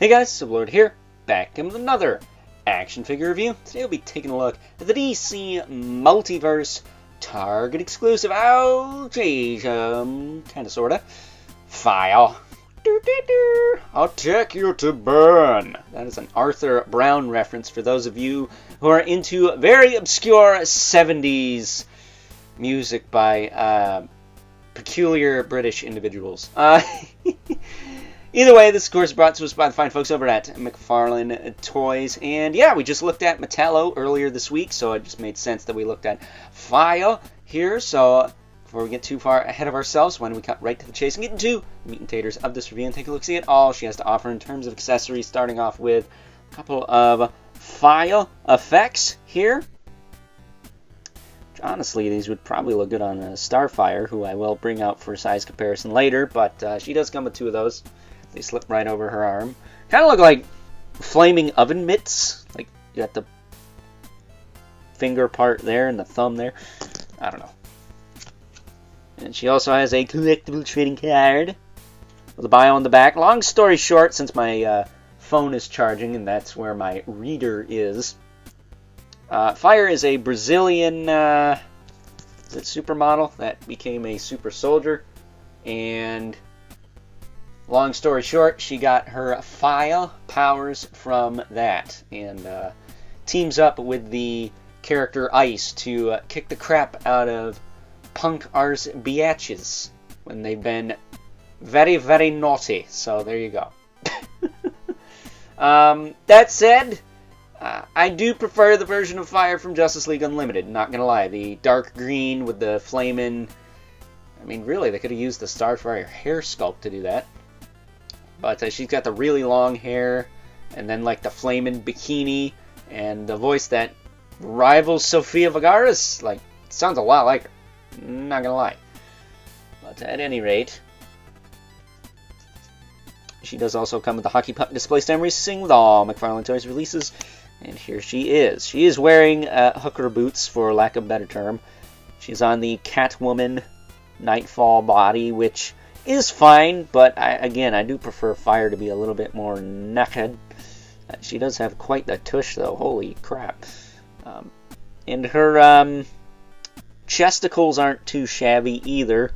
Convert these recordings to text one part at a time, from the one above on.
Hey guys, Sublord here, back with another action figure review. Today we'll be taking a look at the DC Multiverse Target exclusive, kinda sorta, file. I'll take you to burn. That is an Arthur Brown reference for those of you who are into very obscure 70s music by peculiar British individuals. Either way, this, of course, brought to us by the fine folks over at McFarlane Toys. And yeah, we just looked at Metallo earlier this week, so it just made sense that we looked at File here. So before we get too far ahead of ourselves, why don't we cut right to the chase and get into the meat and taters of this review and take a look-see at all she has to offer in terms of accessories, starting off with a couple of File effects here. Honestly, these would probably look good on Starfire, who I will bring out for size comparison later, but she does come with two of those. They slip right over her arm. Kind of look like flaming oven mitts. Like, you got the finger part there and the thumb there. I don't know. And she also has a collectible trading card with a bio on the back. Long story short, since my phone is charging and that's where my reader is, Fire is a Brazilian supermodel that became a super soldier, and long story short, she got her File powers from that, and teams up with the character Ice to kick the crap out of punk arse biatches when they've been very, very naughty. So there you go. That said, I do prefer the version of Fire from Justice League Unlimited, not gonna lie. The dark green with the flamin'... I mean, really, they could have used the Starfire hair sculpt to do that. But she's got the really long hair, and then like the flamin' bikini, and the voice that rivals Sofia Vergara's. Like, sounds a lot like her, not gonna lie. But at any rate, she does also come with the hockey puck display stand racing with all McFarlane Toys releases. And here she is. She is wearing hooker boots, for lack of a better term. She's on the Catwoman Nightfall body, which is fine, but I do prefer Fire to be a little bit more naked. She does have quite the tush, though. Holy crap. And her chesticles aren't too shabby either.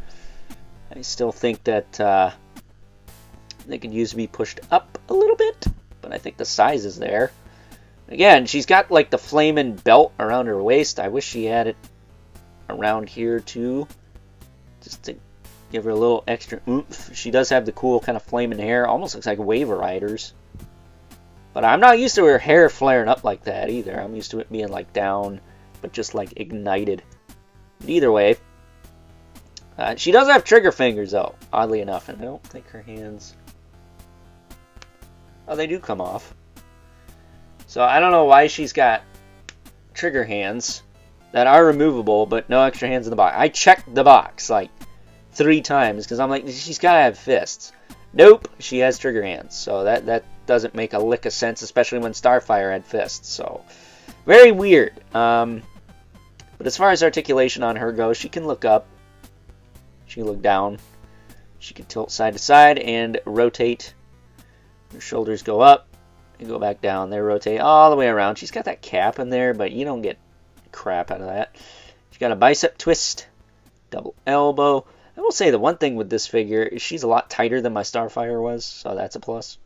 I still think that they could use to be pushed up a little bit, but I think the size is there. Again, she's got like the flamin' belt around her waist. I wish she had it around here too, just to give her a little extra oomph. She does have the cool kind of flamin' hair. Almost looks like Wave Riders. But I'm not used to her hair flaring up like that either. I'm used to it being like down, but just like ignited. But either way, she does have trigger fingers though, oddly enough. And I don't think her hands... Oh, they do come off. So I don't know why she's got trigger hands that are removable, but no extra hands in the box. I checked the box like 3 times because I'm like, she's got to have fists. Nope, she has trigger hands. So that doesn't make a lick of sense, especially when Starfire had fists. So very weird. But as far as articulation on her goes, she can look up. She can look down. She can tilt side to side and rotate. Her shoulders go up. You go back down. They rotate all the way around. She's got that cap in there, but you don't get crap out of that. She's got a bicep twist, double elbow. I will say the one thing with this figure is she's a lot tighter than my Starfire was, so that's a plus.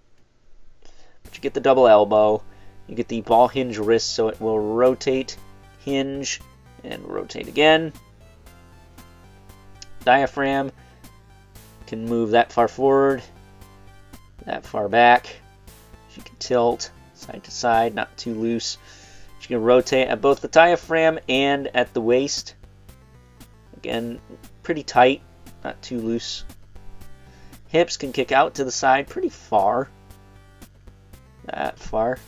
But you get the double elbow. You get the ball hinge wrist, so it will rotate, hinge, and rotate again. Diaphragm can move that far forward, that far back. She can tilt side to side, not too loose. She can rotate at both the diaphragm and at the waist. Again, pretty tight, not too loose. Hips can kick out to the side pretty far. That far.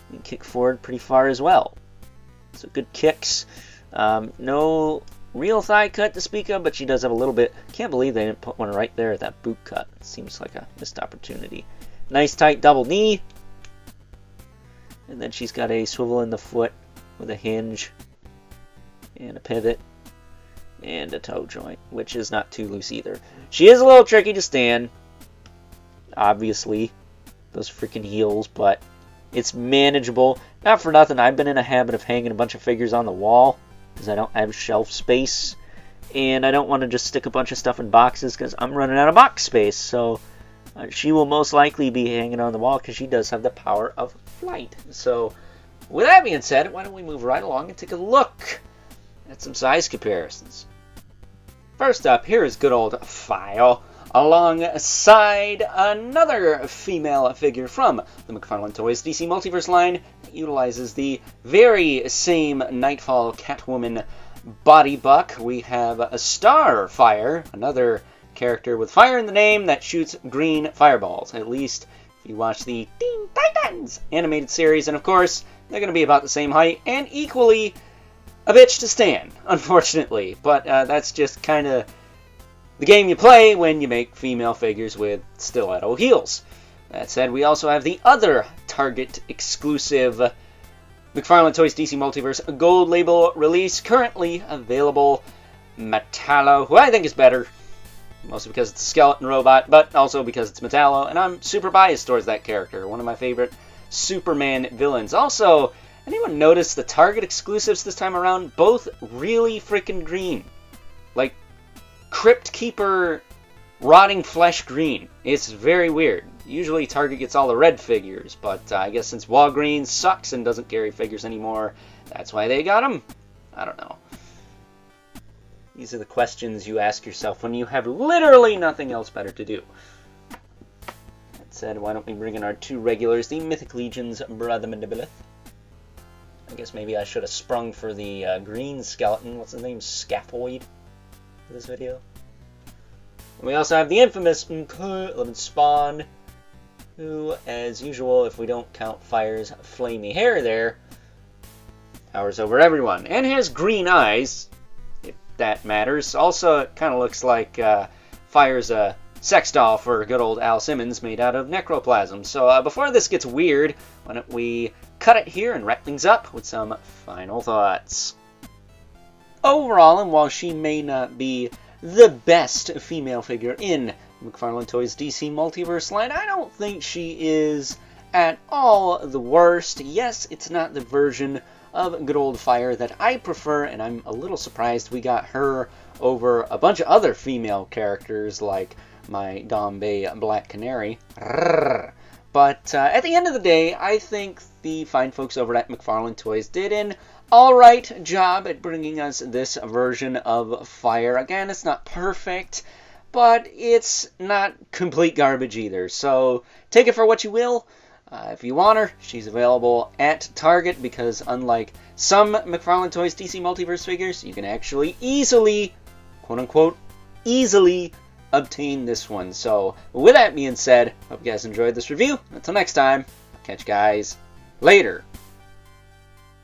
You can kick forward pretty far as well. So good kicks. No real thigh cut to speak of, but she does have a little bit. Can't believe they didn't put one right there at that boot cut. Seems like a missed opportunity. Nice tight double knee. And then she's got a swivel in the foot with a hinge and a pivot and a toe joint, which is not too loose either. She is a little tricky to stand, obviously. those freaking heels, but it's manageable. Not for nothing, I've been in a habit of hanging a bunch of figures on the wall because I don't have shelf space, and I don't want to just stick a bunch of stuff in boxes because I'm running out of box space. So she will most likely be hanging on the wall because she does have the power of flight. So with that being said, why don't we move right along and take a look at some size comparisons. First up, here is good old File, alongside another female figure from the McFarlane Toys DC Multiverse line that utilizes the very same Nightfall Catwoman body buck. We have a Starfire, another character with fire in the name that shoots green fireballs. At least if you watch the Teen Titans animated series, and of course they're going to be about the same height and equally a bitch to stand, unfortunately. But that's just kind of the game you play when you make female figures with stiletto heels. That said, we also have the other Target exclusive McFarlane Toys DC Multiverse Gold Label release, currently available, Metallo, who I think is better, mostly because it's a skeleton robot, but also because it's Metallo, and I'm super biased towards that character, one of my favorite Superman villains. Also, anyone notice the Target exclusives this time around? Both really freaking green. Like, Crypt Keeper Rotting Flesh green. It's very weird. Usually Target gets all the red figures, but I guess since Walgreens sucks and doesn't carry figures anymore, that's why they got them. I don't know. These are the questions you ask yourself when you have literally nothing else better to do. That said, why don't we bring in our two regulars, the Mythic Legion's Brother Mandibilith. I guess maybe I should have sprung for the green skeleton. What's his name? Scaphoid for this video. And we also have the infamous Living Spawn, who, as usual, if we don't count Fire's flamey hair there, towers over everyone. And has green eyes, if that matters. Also, it kind of looks like Fire's a sex doll for good old Al Simmons made out of necroplasm. So before this gets weird, why don't we cut it here and wrap things up with some final thoughts. Overall, and while she may not be the best female figure in McFarlane Toys DC Multiverse line, I don't think she is at all the worst. Yes, it's not the version of good old Fire that I prefer, and I'm a little surprised we got her over a bunch of other female characters like my Dombay Black Canary. But at the end of the day, I think the fine folks over at McFarlane Toys did an alright job at bringing us this version of Fire. Again, it's not perfect, but it's not complete garbage either. So take it for what you will. If you want her, she's available at Target because unlike some McFarlane Toys DC Multiverse figures, you can actually easily, quote-unquote, easily obtain this one. So with that being said, hope you guys enjoyed this review. Until next time, I'll catch you guys later.